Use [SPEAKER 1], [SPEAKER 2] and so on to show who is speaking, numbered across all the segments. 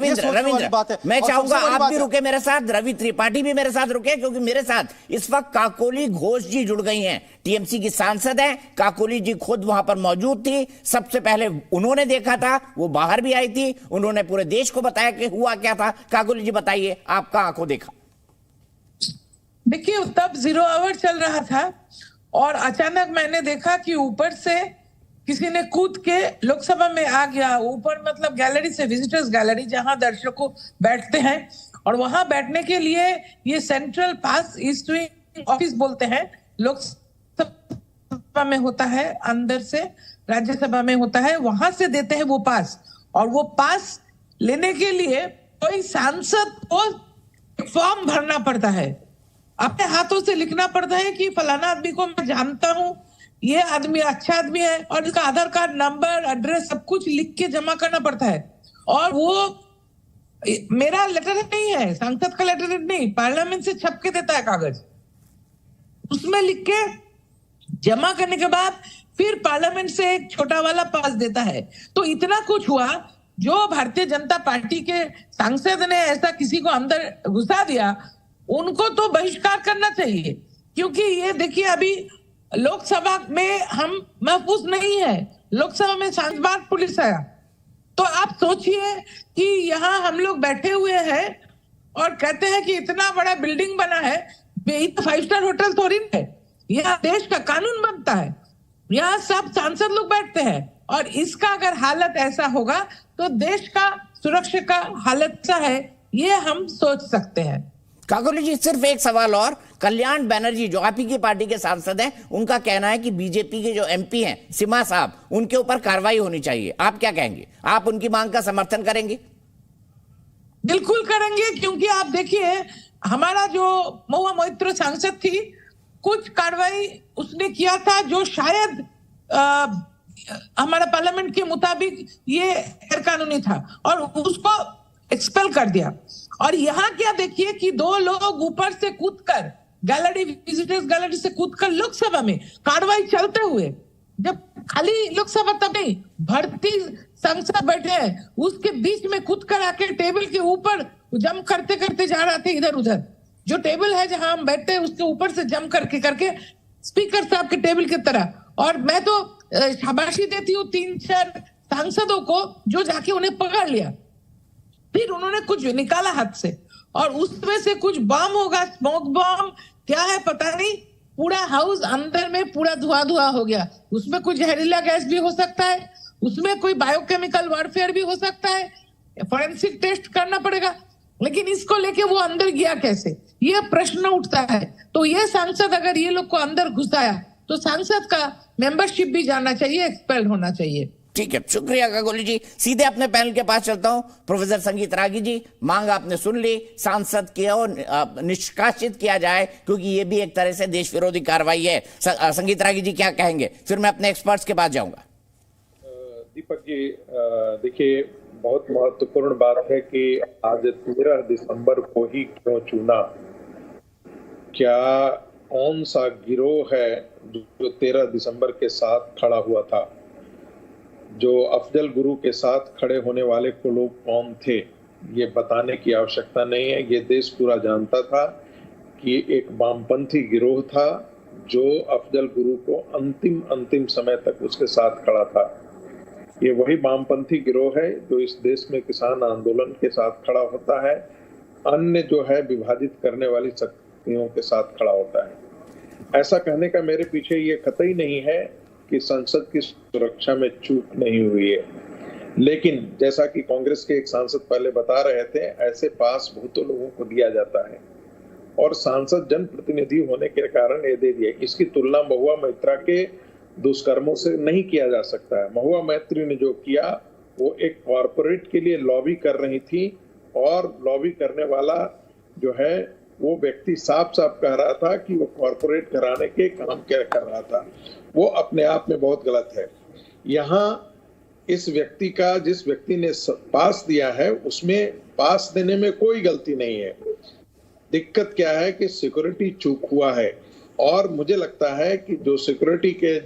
[SPEAKER 1] रविंद्र,
[SPEAKER 2] बात है।
[SPEAKER 1] मैं चाहूंगा आप भी
[SPEAKER 2] है।
[SPEAKER 1] रुके मेरे साथ, रवि त्रिपाठी भी मेरे साथ रुके, क्योंकि मेरे साथ इस वक्त काकोली घोष जी जुड़ गई हैं। टीएमसी की सांसद हैं, काकोली जी खुद वहां पर मौजूद थी। सबसे पहले उन्होंने देखा था, वो बाहर भी आई थी, उन्होंने पूरे देश को बताया कि हुआ क्या था। काकोली जी बताइए, आपका आंखों देखा।
[SPEAKER 3] देखिए, तब 0 आवर चल रहा था और अचानक मैंने देखा कि ऊपर से किसी ने कूद के लोकसभा में आ गया। ऊपर मतलब गैलरी से, विजिटर्स गैलरी जहां दर्शकों बैठते हैं, और वहां बैठने के लिए ये सेंट्रल पास ईस्ट विंग ऑफिस बोलते हैं, लोकसभा में होता है, अंदर से राज्यसभा में होता है, वहां से देते हैं वो पास। और वो पास लेने के लिए कोई सांसद को फॉर्म भरना पड़ता है, अपने हाथों से लिखना पड़ता है कि फलाना आदमी को मैं जानता हूं, ये आदमी अच्छा आदमी है, और इसका आधार कार्ड नंबर एड्रेस सब कुछ लिख के जमा करना पड़ता है। और वो मेरा लेटर नहीं है, सांसद का लेटर नहीं, पार्लियामेंट से छप के देता है कागज, उसमें लिख के जमा करने के बाद फिर पार्लियामेंट से एक छोटा वाला पास देता है। तो इतना कुछ हुआ। जो भारतीय जनता पार्टी के सांसद ने ऐसा किसी को अंदर घुसा दिया, उनको तो बहिष्कार करना चाहिए। क्योंकि ये देखिए, अभी लोकसभा में हम महफूज नहीं है, लोकसभा में 7 बार पुलिस आया। तो आप सोचिए कि यहाँ हम लोग बैठे हुए हैं और कहते हैं कि इतना बड़ा बिल्डिंग बना है, 5 स्टार होटल थोड़ी है, यहाँ देश का कानून बनता है, यहाँ सब सांसद लोग बैठते हैं, और इसका अगर हालत ऐसा होगा तो देश का सुरक्षा का हालत ऐसा है, ये हम सोच सकते हैं।
[SPEAKER 1] काकोली जी, सिर्फ एक सवाल और। कल्याण बनर्जी जो आप ही की पार्टी के सांसद हैं, उनका कहना है कि बीजेपी के जो एमपी हैं सिमा साहब, उनके ऊपर कार्रवाई होनी चाहिए। आप क्या कहेंगे? आप उनकी मांग का समर्थन करेंगे?
[SPEAKER 3] बिल्कुल करेंगे, क्योंकि आप देखिए, हमारा जो महुआ मोइत्र सांसद थी, कुछ कार्रवाई उसने किया था जो शायद हमारा पार्लियामेंट के मुताबिक ये गैर कानूनी था, और उसको एक्सपेल कर दिया। और यहाँ क्या देखिए कि 2 लोग ऊपर से कूदकर गैलरी, विजिटर्स गैलरी से कूदकर लोकसभा में, कार्रवाई चलते हुए, जब खाली लोकसभा तब नहीं, भर्ती संसद बैठे हैं, उसके बीच में कूदकर आके टेबल के ऊपर जम करते करते जा रहे थे इधर उधर। जो टेबल है जहां हम बैठते हैं उसके ऊपर से जम करके स्पीकर साहब के टेबल की तरह। और मैं तो शाबाशी देती हूँ 3-4 सांसदों को जो जाके उन्हें पकड़ लिया। फिर उन्होंने कुछ निकाला हाथ से, और उसमें से कुछ बम होगा, स्मोक बम क्या है पता नहीं, पूरा हाउस अंदर में पूरा धुआं हो गया। उसमें कुछ जहरीला गैस भी हो सकता है, उसमें कोई बायोकेमिकल वारफेयर भी हो सकता है, फोरेंसिक टेस्ट करना पड़ेगा। लेकिन इसको लेके वो अंदर गया कैसे, ये प्रश्न उठता है। तो ये सांसद, अगर ये लोग को अंदर घुसाया तो सांसद का मेंबरशिप भी जाना चाहिए, एक्सपेल होना चाहिए।
[SPEAKER 1] ठीक है, शुक्रिया काकोली जी। सीधे अपने पैनल के पास चलता हूं। प्रोफेसर संगीत रागी जी, मांग आपने सुन ली, सांसद को निष्कासित किया जाए, क्योंकि ये भी एक तरह से देश विरोधी कार्रवाई है। संगीत रागी जी क्या कहेंगे? फिर मैं अपने एक्सपर्ट्स के पास जाऊंगा।
[SPEAKER 4] दीपक जी, देखिए, बहुत महत्वपूर्ण बात है कि आज 13 दिसंबर को ही क्यों चुना। क्या कौन सा गिरोह है जो 13 दिसंबर के साथ खड़ा हुआ था? जो अफजल गुरु के साथ खड़े होने वाले को लोग कौन थे, ये बताने की आवश्यकता नहीं है। ये देश पूरा जानता था कि एक वामपंथी गिरोह था जो अफजल गुरु को अंतिम समय तक उसके साथ खड़ा था। ये वही वामपंथी गिरोह है जो इस देश में किसान आंदोलन के साथ खड़ा होता है, अन्य जो है विभाजित करने वाली शक्तियों के साथ खड़ा होता है। ऐसा कहने का मेरे पीछे ये कतई नहीं है कि संसद की सुरक्षा में चूक नहीं हुई है, लेकिन जैसा कि कांग्रेस के एक सांसद पहले बता रहे थे, ऐसे पास बहुतों लोगों को दिया जाता है, और सांसद जनप्रतिनिधि होने के कारण ये दे दिया। इसकी तुलना महुआ मोइत्रा के दुष्कर्मों से नहीं किया जा सकता है। महुआ मोइत्रा ने जो किया वो एक कॉरपोरेट के लिए लॉबी कर रही थी, और लॉबी करने वाला जो है वो व्यक्ति साफ कह रहा था कि वो कॉरपोरेट घराने के काम क्या कर रहा था। वो अपने आप में बहुत गलत है। यहाँ इस व्यक्ति का, जिस व्यक्ति ने पास दिया है, उसमें पास देने में कोई गलती नहीं है। दिक्कत क्या है कि सिक्योरिटी चूक हुआ है, और मुझे लगता है कि जो सिक्योरिटी के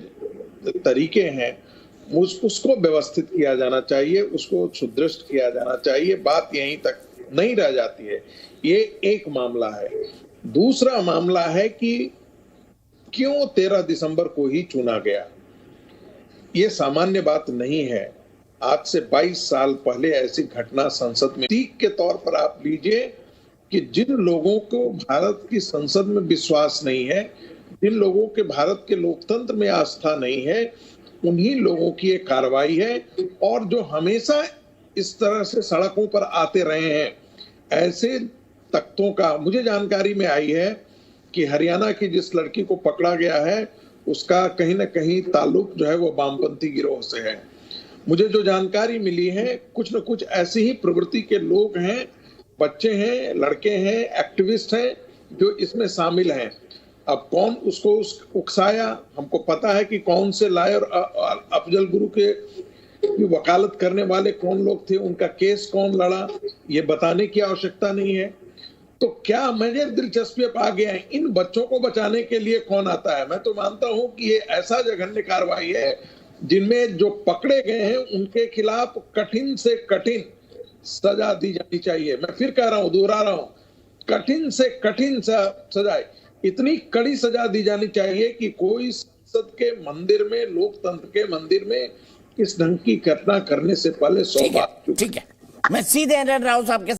[SPEAKER 4] तरीके हैं उसको व्यवस्थित किया जाना चाहिए, उसको सुदृढ़ किया जाना चाहिए। बात यहीं तक नहीं रह जाती है। ये एक मामला है। दूसरा मामला है कि क्यों 13 दिसंबर को ही चुना गया। ये सामान्य बात नहीं है। आज से 22 साल पहले ऐसी घटना संसद में, प्रतीक के तौर पर आप लीजिए कि जिन लोगों को भारत की संसद में विश्वास नहीं है, जिन लोगों के भारत के लोकतंत्र में आस्था नहीं है, उन्हीं लोगों की ये कार्रवाई है। और जो हमेशा इस तरह से सड़कों पर आते रहे हैं, ऐसे तख्तों का मुझे जानकारी में आई है कि हरियाणा की जिस लड़की को पकड़ा गया है, उसका कहीं ना कहीं ताल्लुक जो है वो वामपंथी गिरोह से है। मुझे जो जानकारी मिली है, कुछ न कुछ ऐसी ही प्रवृत्ति के लोग हैं, बच्चे हैं, लड़के हैं, एक्टिविस्ट हैं, जो इसमें शामिल हैं। अब कौन उसको उकसाया, हमको पता है कि कौन से लाए, और अफजल गुरु के वकालत करने वाले कौन लोग थे, उनका केस कौन लड़ा, ये बताने की आवश्यकता नहीं है। तो क्या मुझे दिलचस्पी आ गया है, इन बच्चों को बचाने के लिए कौन आता है? मैं तो मानता हूं कि ये ऐसा जघन्य कार्रवाई है जिनमें जो पकड़े गए हैं उनके खिलाफ कठिन से कठिन सजा दी जानी चाहिए। मैं फिर कह रहा हूं, दोहरा रहा हूं, कठिन से कठिन सजाए, इतनी कड़ी सजा दी जानी चाहिए कि कोई संसद के मंदिर में, लोकतंत्र के मंदिर में इस ढंग की घटना करने से पहले 100 बार।
[SPEAKER 1] ठीक है, मैं सीधे राव साहब के